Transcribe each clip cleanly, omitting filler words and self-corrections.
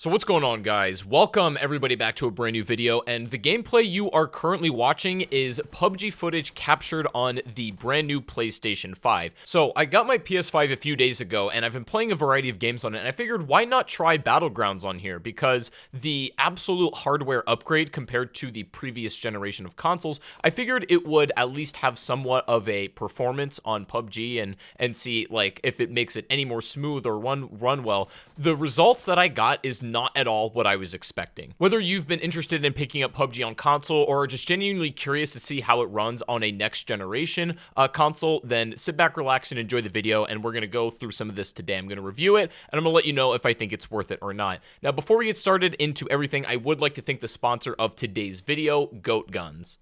So what's going on, guys? Welcome everybody back to a brand new video, and the gameplay you are currently watching is PUBG footage captured on the brand new PlayStation 5. So I got my PS5 a few days ago, and I've been playing a variety of games on it, and I figured why not try Battlegrounds on here, because the absolute hardware upgrade compared to the previous generation of consoles, I figured it would at least have somewhat of a performance on PUBG and see like if it makes it any more smooth or run well. The results that I got is not at all what I was expecting. Whether you've been interested in picking up PUBG on console or just genuinely curious to see how it runs on a next generation console, then sit back, relax, and enjoy the video, and we're going to go through some of this today. I'm going to review it, and I'm going to let you know if I think it's worth it or not. Now, before we get started into everything, I would like to thank the sponsor of today's video, Goat Guns.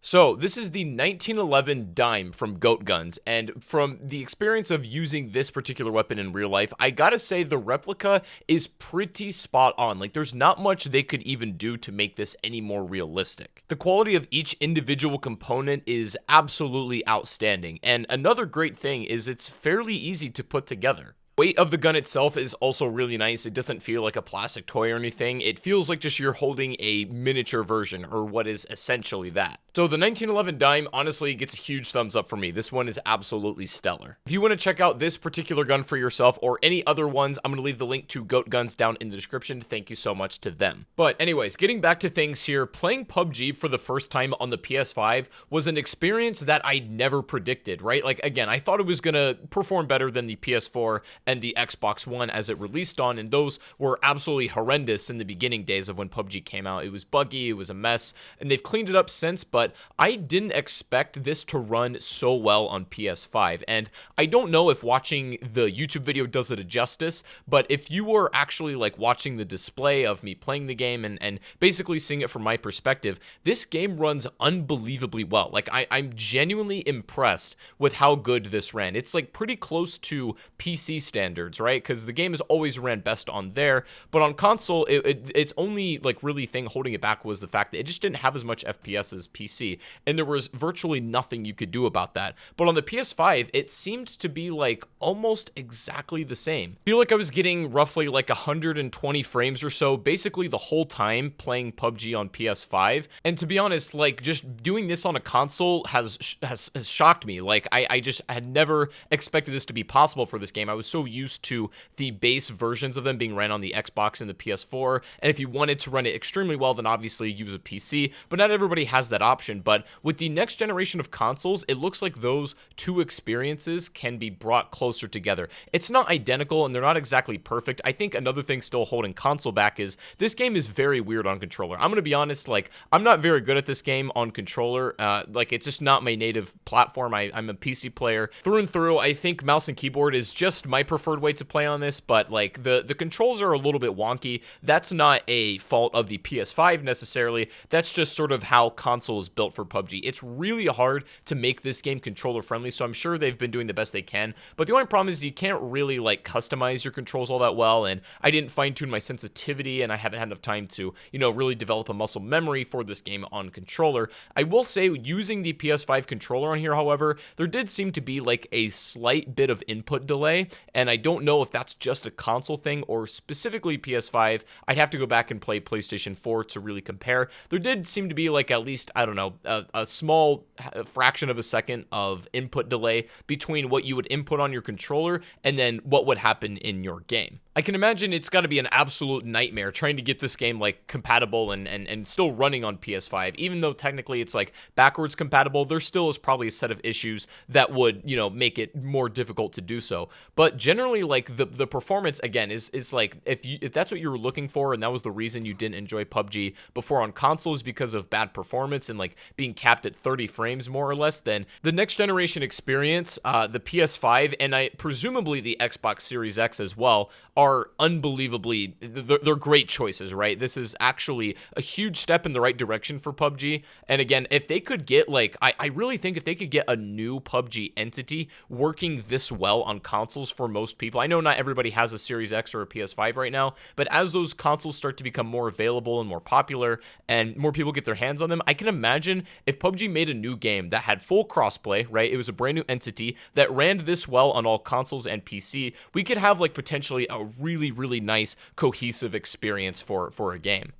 So this is the 1911 dime from Goat Guns, and from the experience of using this particular weapon in real life, I gotta say the replica is pretty spot on. Like, there's not much they could even do to make this any more realistic. The quality of each individual component is absolutely outstanding, and another great thing is it's fairly easy to put together. Weight of the gun itself is also really nice. It doesn't feel like a plastic toy or anything. It feels like just you're holding a miniature version, or what is essentially that. So the 1911 dime honestly gets a huge thumbs up for me. This one is absolutely stellar. If you want to check out this particular gun for yourself or any other ones, I'm going to leave the link to Goat Guns down in the description. Thank you so much to them. But anyways, getting back to things here, playing PUBG for the first time on the PS5 was an experience that I never predicted, right? Like, again, I thought it was going to perform better than the PS4 and the Xbox One as it released on, and those were absolutely horrendous in the beginning days of when PUBG came out. It was buggy, it was a mess, and they've cleaned it up since, but I didn't expect this to run so well on PS5, and I don't know if watching the YouTube video does it a justice, but if you were actually like watching the display of me playing the game and basically seeing it from my perspective, this game runs unbelievably well. Like, I'm genuinely impressed with how good this ran. It's like pretty close to PC standards, right? Because the game has always ran best on there, but on console, its only like really thing holding it back was the fact that it just didn't have as much FPS as PC, and there was virtually nothing you could do about that. But on the PS5, it seemed to be like almost exactly the same. I feel like I was getting roughly like 120 frames or so basically the whole time playing PUBG on PS5, and to be honest, like, just doing this on a console has shocked me. Like, I just had never expected this to be possible for this game. I was so used to the base versions of them being ran on the Xbox and the PS4, and if you wanted to run it extremely well, then obviously use a PC, but not everybody has that option. But with the next generation of consoles, it looks like those two experiences can be brought closer together. It's not identical, and they're not exactly perfect. I think another thing still holding console back is this game is very weird on controller. I'm gonna be honest, like, I'm not very good at this game on controller. Like, it's just not my native platform. I'm a PC player through and through. I think mouse and keyboard is just my preferred way to play on this, but like the controls are a little bit wonky. That's not a fault of the PS5 necessarily. That's just sort of how console is built for PUBG. It's really hard to make this game controller friendly, so I'm sure they've been doing the best they can, but the only problem is you can't really like customize your controls all that well, and I didn't fine-tune my sensitivity, and I haven't had enough time to, you know, really develop a muscle memory for this game on controller. I will say, using the PS5 controller on here, however, there did seem to be like a slight bit of input delay, and I don't know if that's just a console thing or specifically PS5. I'd have to go back and play PlayStation 4 to really compare. There did seem to be like at least, I don't know, a small fraction of a second of input delay between what you would input on your controller and then what would happen in your game. I can imagine it's got to be an absolute nightmare trying to get this game like compatible and still running on PS5. Even though technically it's like backwards compatible, there still is probably a set of issues that would, you know, make it more difficult to do so. But generally, like, the performance again is like, if that's what you were looking for and that was the reason you didn't enjoy PUBG before on consoles because of bad performance and like being capped at 30 frames more or less, then the next generation experience, the PS5 and presumably the Xbox Series X as well, are unbelievably, they're great choices, right? This is actually a huge step in the right direction for PUBG. And again, if they could get like, I really think if they could get a new PUBG entity working this well on consoles for most people, I know not everybody has a Series X or a PS5 right now, but as those consoles start to become more available and more popular and more people get their hands on them, I can imagine if PUBG made a new game that had full crossplay, right? It was a brand new entity that ran this well on all consoles and PC, we could have like potentially a really, really nice, cohesive experience for a game.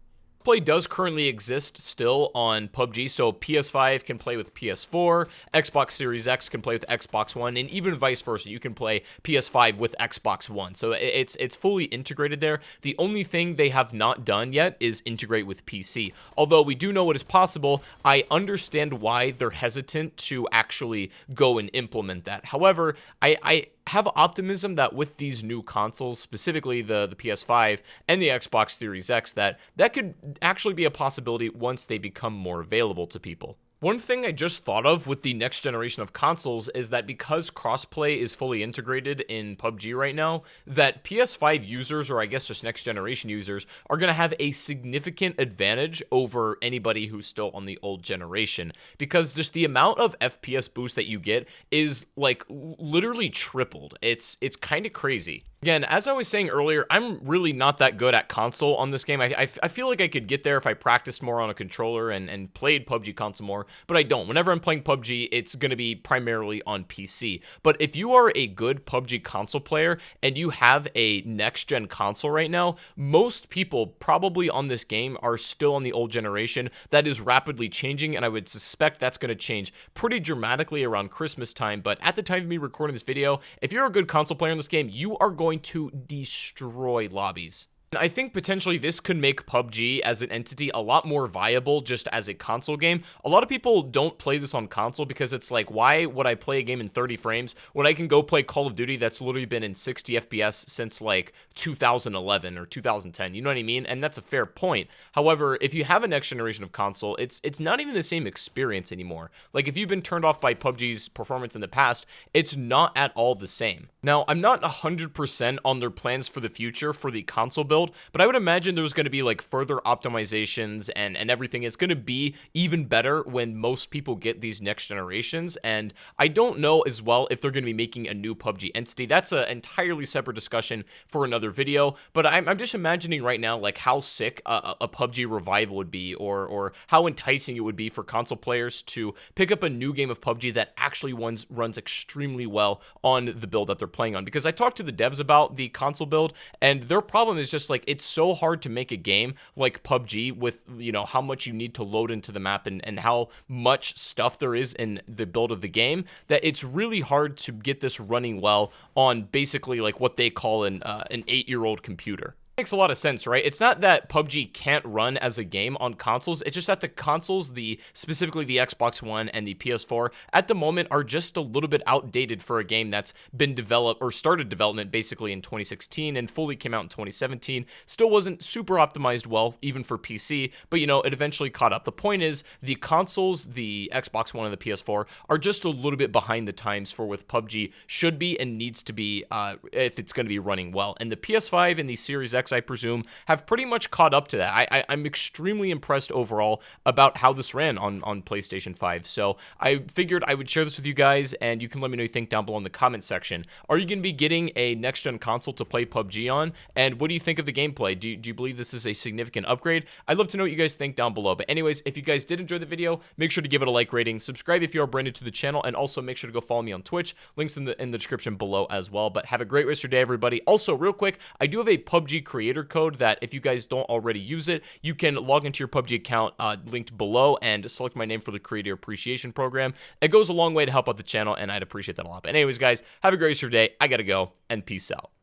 Play does currently exist still on PUBG, so PS5 can play with PS4, Xbox Series X can play with Xbox One, and even vice versa. You can play PS5 with Xbox One, so it's fully integrated there. The only thing they have not done yet is integrate with PC. Although we do know it is possible, I understand why they're hesitant to actually go and implement that. However, I have optimism that with these new consoles, specifically the PS5 and the Xbox Series X, that could actually be a possibility once they become more available to people. One thing I just thought of with the next generation of consoles is that because crossplay is fully integrated in PUBG right now, that PS5 users, or I guess just next generation users, are going to have a significant advantage over anybody who's still on the old generation, because just the amount of FPS boost that you get is like literally tripled. It's kind of crazy. Again, as I was saying earlier, I'm really not that good at console on this game. I feel like I could get there if I practiced more on a controller and played PUBG console more, but I don't. Whenever I'm playing PUBG, it's going to be primarily on PC. But if you are a good PUBG console player and you have a next-gen console right now, most people probably on this game are still on the old generation. That is rapidly changing, and I would suspect that's going to change pretty dramatically around Christmas time. But at the time of me recording this video, if you're a good console player in this game, you are going to destroy lobbies. I think potentially this could make PUBG as an entity a lot more viable just as a console game. A lot of people don't play this on console because it's like, why would I play a game in 30 frames when I can go play Call of Duty that's literally been in 60 FPS since like 2011 or 2010, you know what I mean? And that's a fair point. However, if you have a next generation of console, it's not even the same experience anymore. Like if you've been turned off by PUBG's performance in the past, it's not at all the same. Now, I'm not 100% on their plans for the future for the console build, but I would imagine there's going to be like further optimizations and everything. It's going to be even better when most people get these next generations. And I don't know as well if they're going to be making a new PUBG entity. That's an entirely separate discussion for another video. But I'm just imagining right now like how sick a PUBG revival would be, or how enticing it would be for console players to pick up a new game of PUBG that actually runs extremely well on the build that they're playing on. Because I talked to the devs about the console build, and their problem is just like it's so hard to make a game like PUBG with, you know, how much you need to load into the map and how much stuff there is in the build of the game, that it's really hard to get this running well on basically like what they call an 8-year-old computer. Makes a lot of sense, right? It's not that PUBG can't run as a game on consoles. It's just that the consoles, specifically the Xbox One and the PS4, at the moment are just a little bit outdated for a game that's been developed or started development basically in 2016 and fully came out in 2017. Still wasn't super optimized well, even for PC, but you know, it eventually caught up. The point is, the consoles, the Xbox One and the PS4, are just a little bit behind the times for what PUBG should be and needs to be if it's going to be running well. And the PS5 and the Series X, I presume, have pretty much caught up to that. I'm extremely impressed overall about how this ran on PlayStation 5. So I figured I would share this with you guys, and you can let me know what you think down below in the comment section. Are you going to be getting a next-gen console to play PUBG on? And what do you think of the gameplay? Do you believe this is a significant upgrade? I'd love to know what you guys think down below. But anyways, if you guys did enjoy the video, make sure to give it a like rating, subscribe if you are brand new to the channel, and also make sure to go follow me on Twitch. Links in the description below as well. But have a great rest of your day, everybody. Also, real quick, I do have a PUBG creator code that if you guys don't already use it, you can log into your PUBG account linked below and select my name for the Creator Appreciation Program. It goes a long way to help out the channel, and I'd appreciate that a lot. But anyways, guys, have a great rest of your day. I gotta go, and peace out.